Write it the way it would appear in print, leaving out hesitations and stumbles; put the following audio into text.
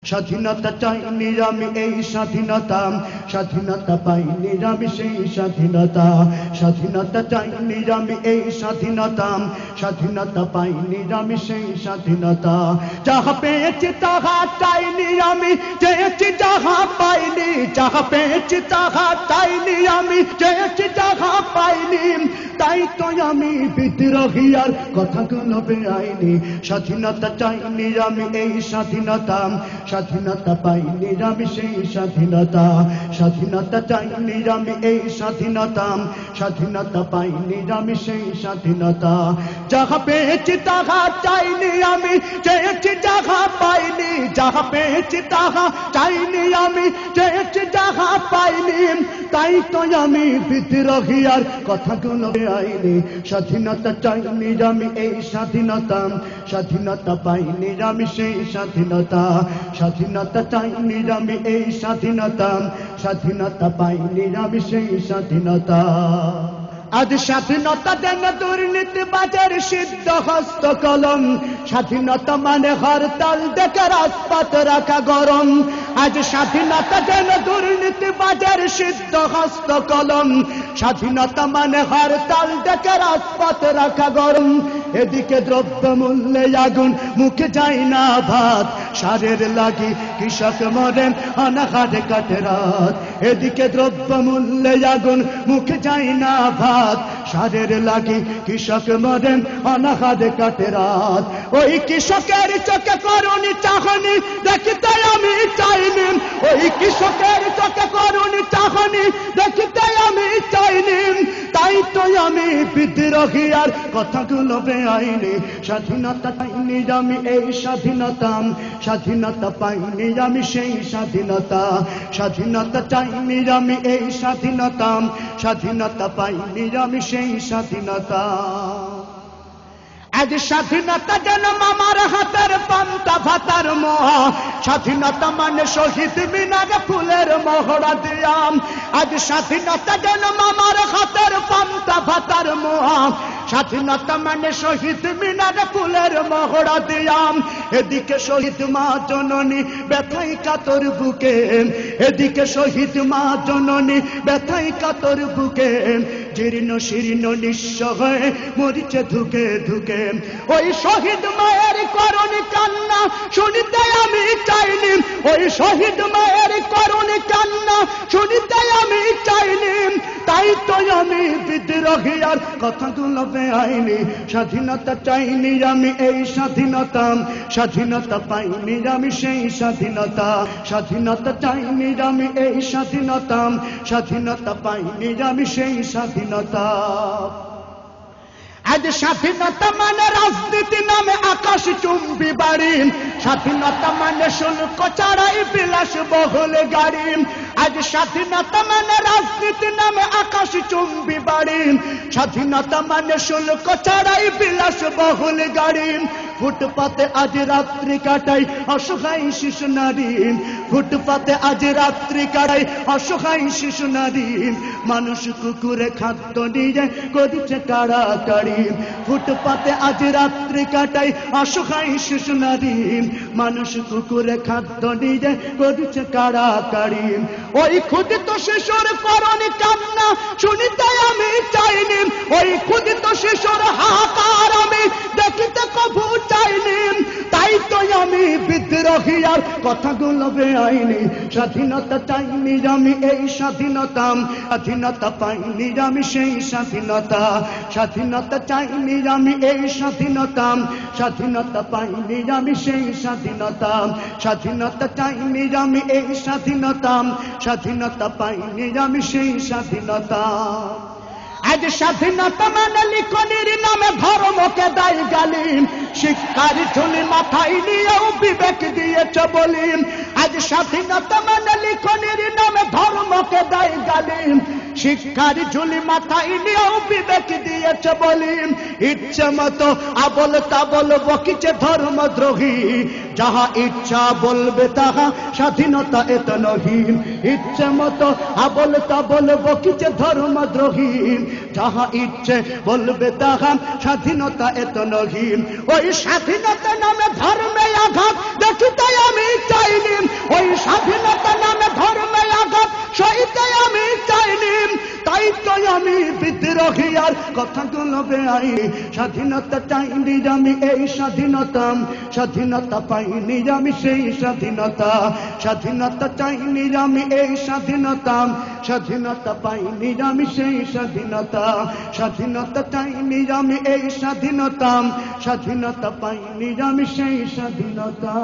স্বাধীনতা চাইনি আমি এই স্বাধীনতা, স্বাধীনতা পাইনি আমি সেই স্বাধীনতা। স্বাধীনতা চাইনি আমি এই স্বাধীনতা, স্বাধীনতা পাইনি আমি সেই স্বাধীনতা। যাহা পেয়েছি তাহা চাইনি আমি, চেয়েছি যাহা পাইনি। যাহা পেয়েছি তাহা চাইনি আমি, চেয়েছি যাহা পাইনি। তাই তো আমি বিদ্রোহী আর কথাগুলো বেআইনি। স্বাধীনতা চাইনি আমি এই স্বাধীনতা, স্বাধীনতা পাইনি আমি সেই স্বাধীনতা। স্বাধীনতা চাইনি আমি এই স্বাধীনতা, স্বাধীনতা পাইনি আমি সেই স্বাধীনতা। যাহা পেয়েছি তাহা চাইনি আমি, চেয়েছি যাহা পাইনি। যাহা পেয়েছি তাহা চাইনি আমি, চেয়েছি যাহা পাইনি। তাই তো আমি বিদ্রোহী আর কথাগুলো বেআইনি। স্বাধীনতা চাইনি আমি এই স্বাধীনতা, স্বাধীনতা পাইনি আমি সেই স্বাধীনতা। স্বাধীনতা চাইনি আমি এই স্বাধীনতা, স্বাধীনতা পাইনি আমি সেই স্বাধীনতা। আজ স্বাধীনতা যেন দুর্নীতিবাজের সিদ্ধ হস্ত কলম। স্বাধীনতা মানে হরতাল ডেকে রাজপথ রাখা গরম। আজ স্বাধীনতা যেন দুর্নীতিবাজের সিদ্ধ হস্ত কলম। স্বাধীনতা মানে হরতাল ডেকে রাজপথ রাখা গরম। এদিকে দ্রব্য মূল্যে আগুন, মুখে যায় না ভাত। সারের লাগি কৃষক মরে অনাহারে কাটে রাত। এদিকে দ্রব্য মূল্যে আগুন, মুখে যায় না ভাত। সারের লাগি কৃষক মরে অনাহারে কাটে রাত। ওই কৃষকের চোখে করুণী চাহনি দেখিতে আমি চাইনি। ওই কৃষকের চোখে করুণী চাহনি দেখিতে আমি চাইনি। তাই তো আমি বিদ্রোহী আর কথাগুলো বেআইনি। স্বাধীনতা পাইনি আমি এই স্বাধীনতা, স্বাধীনতা পাইনি আমি সেই স্বাধীনতা। স্বাধীনতা চাইনি আমি এই স্বাধীনতা, স্বাধীনতা পাইনি আমি সেই স্বাধীনতা। আজ স্বাধীনতা যেন মামার হাতের পান্তা ভাতার মোহা। স্বাধীনতা মানে শহীদ মিনারে ফুলের মহড়া দিয়াম। আজ স্বাধীনতা যেন মামার হাতের পান্তা ভাতার মোহা। স্বাধীনতা মানে শহীদ মিনারে ফুলের মহড়া দিয়াম। এদিকে শহীদ মা জননী ব্যথাই কাতর বুকে, এদিকে শহীদ মা জননী ব্যথাই কাতর বুকে। জীর্ণ শীর্ণ নিঃস্ব হয়ে মরিছে ধুকে ধুকে। ওই শহীদ মায়ের করুণী কান্না শুনিতে আমি চাইনি। ওই শহীদ মায়ের করুণী কান্না শুনিতে আমি চাইনি। তাই তো আমি বিদ্রোহী আর কথাগুলো বেআইনি। স্বাধীনতা চাইনি আমি এই স্বাধীনতা, স্বাধীনতা পাইনি আমি সেই স্বাধীনতা। স্বাধীনতা চাইনি আমি এই স্বাধীনতা, স্বাধীনতা পাইনি আমি সেই স্বাধীনতা। আজ স্বাধীনতা মানে রাজনীতি নামে আকাশ চুম্বি বাড়ি। স্বাধীনতা মানে শুল্ক ছাড়াই বিলাস বহুল গাড়ি। আজ স্বাধীনতা মানে রাজনীতি নামে আকাশ চুম্বি বাড়ি। স্বাধীনতা মানে শুল্ক ছাড়াই বিলাস বহুল গাড়ি। ফুটপাতে আজ রাত্রি কাটাই অসহায় শিশু নারী। ফুটপাতে আজ রাত্রি কাটাই অসহায় শিশু নারী। মানুষ কুকুরে খাদ্য নিয়ে করিছে কাড়াকাড়ি। ফুটপাতে আজ রাত্রি কাটাই অসহায় শিশু নারী। মানুষ কুকুরে খাদ্য নিয়ে করিছে কাড়াকাড়ি। ওই ক্ষুদিত শিশুর করুণী কান্না শুনিতে আমি চাইনি। ওই ক্ষুদিত শিশুর হাহাকার আমি দেখিতে কভু চাইনি। তাই তো আমি বিদ্রোহী আর কথাগুলো বেআইনি। স্বাধীনতা চাইনি আমি এই স্বাধীনতা, স্বাধীনতা পাইনি আমি সেই স্বাধীনতা। স্বাধীনতা চাইনি আমি এই স্বাধীনতা, স্বাধীনতা পাইনি আমি সেই স্বাধীনতা। স্বাধীনতা চাইনি আমি এই স্বাধীনতা, স্বাধীনতা পাইনি আমি সেই স্বাধীনতা। আজ স্বাধীনতা মানে লিখনির নামে ধর্মকে দায় গালি। শিক্ষার ঝুলি মাথায় নিয়েও বিবেক দিয়েছ বলি। আজ স্বাধীনতা মানে লিখনির নামে ধর্মকে দায় গালি। শিক্ষার ঝুলি মাথায় নিয়েও বিবেক দিয়েছ বলি। ইচ্ছে মতো আবল তাবল বকিছে ধর্মদ্রোহী। যাহা ইচ্ছা বলবে তাহা স্বাধীনতা এত নহি। ইচ্ছে মতো আবল তাবল বকিছে ধর্মদ্রোহী। যাহা ইচ্ছে বলবে তাহা স্বাধীনতা এত নহি। ওই স্বাধীনতা নামে ধর্মে আঘাত দেখিতে আমি চাইনি। চলবে আইন, স্বাধীনতা চাইনি আমি এই স্বাধীনতা, স্বাধীনতা পাইনি আমি সেই স্বাধীনতা, স্বাধীনতা চাইনি আমি এই স্বাধীনতা, স্বাধীনতা পাইনি আমি সেই স্বাধীনতা, স্বাধীনতা চাইনি আমি এই স্বাধীনতা, স্বাধীনতা পাইনি আমি সেই স্বাধীনতা।